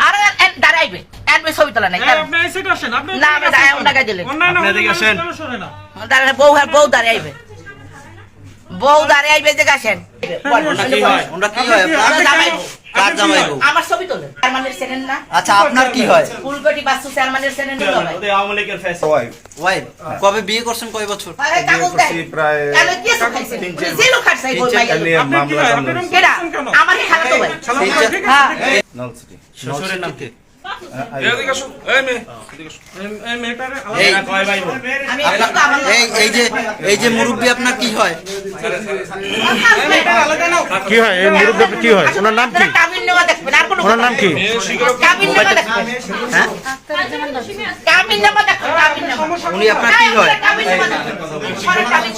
আরে দাঁড়াইবে এনবে ছবি তোলা নাই আপনি এই সাইডে আসেন আপনি না আমি দাঁড়াই ওনা গাইলে আপনি এদিকে আসেন দাঁড়াই বউ দাঁড়াইবে বউ দাঁড়াইবে যে গাছেন ওটা কি হয় কার জামাই বউ? আমার ছবি তোলেন চেয়ারম্যানের চেনেন না আচ্ছা আপনার কি হয়? ফুলকটি বাসু চেয়ারম্যানের চেনেন না ভাই ওদের আওয়ামী লীগের ফেস ওয়াইফ কবে বিয়ে করছেন কয় বছর? আরে কাগজ দেন প্রায় কেন কি খাইছেন জেলো খাইছে বই ভাই আপনি কি হয় আপনি এরকম কেডা করছেন কেন আমার খালা তো ভাই ঠিক হ্যাঁ নলসিটি শ্বশুরের নাম কি এদিকে আসো এই মেয়ে এদিকে আসো এই মেয়েটারে এই কয় ভাই বোন আমি আপনার এই যে মুরব্বি আপনার কি হয়? কি হয় এই মুরব্বি কি হয় ওনার নাম কি কাবিন নেওয়া দেখবেন আর কোনো ওনার নাম কি কাবিন নেওয়া দেখবেন হ্যাঁ কাবিন নেওয়া দেখবেন কাবিন নেওয়া উনি আপনার কি হয়? কাবিন নেওয়া দেখবেন কাবিন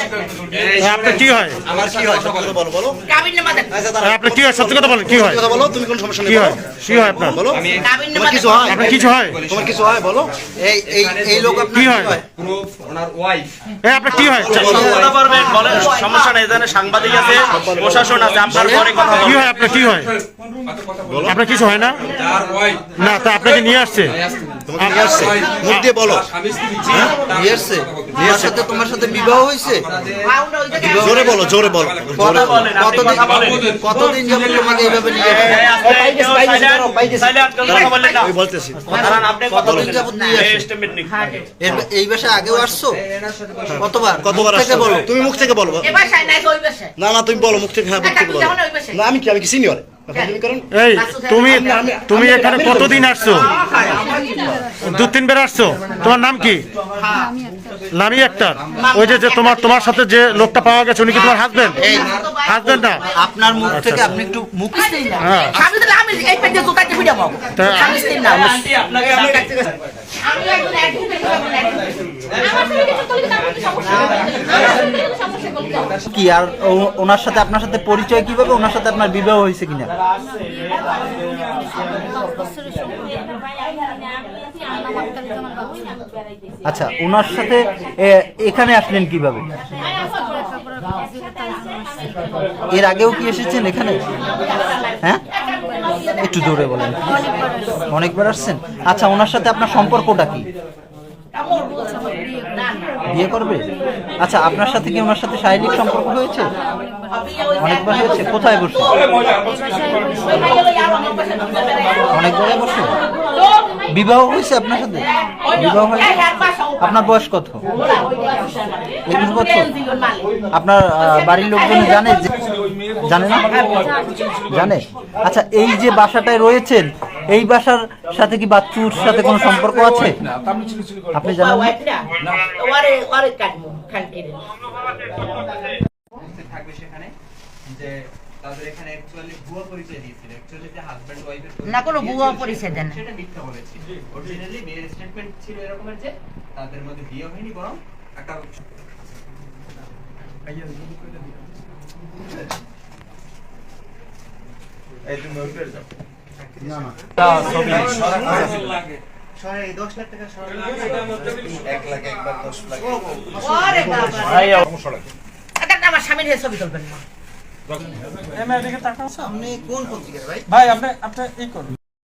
আপনার কি হয় আমার কি হয়? বলো বলো কাবিন নেওয়া দেখবেন আপনার কি হয় সত্যি কথা বলেন কি হয় কথা বলো তুমি কোন সমস্যা কি নেই হয় কি হয় আপনার বলো কাবিন নেওয়া কিছু হয়? আপনার কিছু হয় তোমার কিছু হয় বলো এই এই এই লোক আপনার কি কি হয়? হয়? প্রুফ ওনার ওয়াইফ এই আপনার কি হয় কথা পারবেন বলেন সমস্যা নাই এখানে সাংবাদিক আছে প্রশাসন আছে আপনার পরে কথা কি হয় আপনার কি হয় আপনার কিছু হয় না যার ওয়াইফ না তা আপনাকে নিয়ে আসছে তোমাকে নিয়ে আসছে মুখ দিয়ে বলো হ্যাঁ? নিয়ে আসছে তোমার সাথে বিবাহ হয়েছে জোরে বলো জোরে বলো জোরে বলো। কতদিন যাবত তোমাকে এইভাবে নিয়ে আমি বলতেছি কতদিন যাবত নিয়ে আসছে এই বাসায় আগেও আসছো কতবার থেকে বলো তুমি মুখ থেকে বলো এবার সাই নাই ওই বসে না না তুমি বলো মুখ থেকে হ্যাঁ মুখ থেকে বলো না আমি কি সিনিয়র আপনি করেন এই তুমি তুমি এখানে কতদিন আসছো 2-3 বার আসছো তোমার নাম কি লামি আক্তার ওই যে যে তোমার সাথে যে লোকটা পাওয়া গেছে উনি কি তোমার হাজবেন্ড হাজবেন্ড না আপনার মুখ থেকে আপনি একটু মুখ হ্যাঁ আমি তো আমি এই পেটে জুতাতে ভিড়া পাবো তা আমি স্টিল না আন্টি আপনাকে আমি আমি একজন অ্যাডভোকেট আমার সাথে কিছু করলে আমার কি সমস্যা কি আর ওনার সাথে আপনার সাথে পরিচয় কিভাবে ওনার সাথে আপনার বিবাহ হয়েছে কিনা আচ্ছা ওনার সাথে এখানে আসলেন কিভাবে এর আগেও কি এসেছেন এখানে হ্যাঁ একটু জোরে বলেন অনেকবার আসছেন আচ্ছা ওনার সাথে আপনার সম্পর্কটা কি বিয়ে করবে আচ্ছা আপনার সাথে কি ওনার সাথে শারীরিক সম্পর্ক হয়েছে অনেকবার হয়েছে কোথায় বসে অনেকবার বসে বিবাহ হয়েছে আপনার সাথে বিবাহ হয়েছে আপনার বয়স কত 21 বছর আপনার বাড়ির লোকজন জানে জানে না জানে আচ্ছা এই যে বাসাটায় রয়েছেন এই বাসার সাথে কি বাচ্চুর সাথে কোনো সম্পর্ক আছে আপনি জানেন না ওরে ওরে কাটমু খানকিরে থাকবে সেখানে যে তাদের এখানে অ্যাকচুয়ালি ভুয়া পরিচয় দিয়েছিল অ্যাকচুয়ালি যে হাজবেন্ড ওয়াইফের না কোনো ভুয়া পরিচয় দেন সেটা মিথ্যা বলেছে অরিজিনালি মেয়ের স্টেটমেন্ট ছিল এরকমের যে তাদের মধ্যে বিয়ে হয়নি বরং একটা এই তুমি ওইটা যাও না না সরাই 10 লাখ টাকা সরাই 1 লাখ একবার 10 লাখ ওরে বাবা ভাই সমস্যা লাগে এটা আমার স্বামীর হয়ে ছবি তুলবেন না এই মেয়েটাকে তাকাও আপনি কোন পত্রিকার ভাই ভাই আপনি এই করুন